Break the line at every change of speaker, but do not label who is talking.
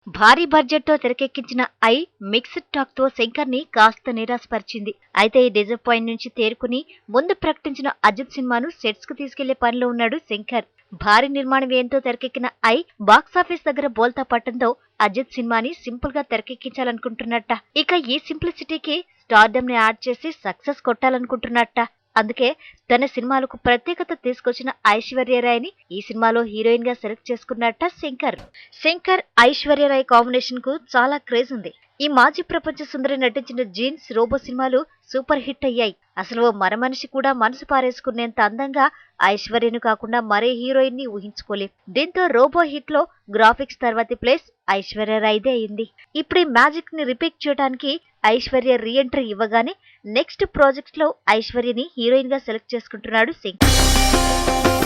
భారీ బడ్జెట్ తో తెరకెక్కించిన ఐ మిక్స్డ్ టాక్ తో శంకర్ ని కాస్త నిరాశపరిచింది. అయితే ఈ డిసప్పాయింట్ నుంచి తేరుకుని ముందు ప్రకటించిన అజిత్ సినిమాను సెట్స్ కు తీసుకెళ్లే పనిలో ఉన్నాడు శంకర్. భారీ నిర్మాణ వ్యయంతో తెరకెక్కిన ఐ బాక్సాఫీస్ దగ్గర బోల్తా పట్టడంతో అజిత్ సినిమాని సింపుల్ గా తెరకెక్కించాలనుకుంటున్నట్ట. ఇక ఈ సింప్లిసిటీకి స్టార్డమ్ ని యాడ్ చేసి సక్సెస్ కొట్టాలనుకుంటున్నట్ట. అందుకే తన సినిమాలకు ప్రత్యేకత తీసుకొచ్చిన ఐశ్వర్యరాయ్ని ఈ సినిమాలో హీరోయిన్ గా సెలెక్ట్ చేసుకున్నట్ట శంకర్ ఐశ్వర్యరాయ్ కాంబినేషన్ కు చాలా క్రేజ్ ఉంది. ఈ మాజీ ప్రపంచ సుందరి నటించిన జీన్స్, రోబో సినిమాలు సూపర్ హిట్ అయ్యాయి. అసలు ఓ మరమనిషి కూడా మనసు పారేసుకునేంత అందంగా ఐశ్వర్యను కాకుండా మరే హీరోయిన్ ని ఊహించుకోలేం. దీంతో రోబో హిట్ లో గ్రాఫిక్స్ తర్వాతి ప్లేస్ ఐశ్వర్యరాయ్దే అయింది. ఇప్పుడు ఈ మ్యాజిక్ ని రిపీట్ చేయడానికి ఐశ్వర్య రీ ఎంట్రీ ఇవ్వగానే నెక్స్ట్ ప్రాజెక్ట్ లో ఐశ్వర్యని హీరోయిన్ గా సెలెక్ట్ చేసుకుంటున్నాడు శంకర్.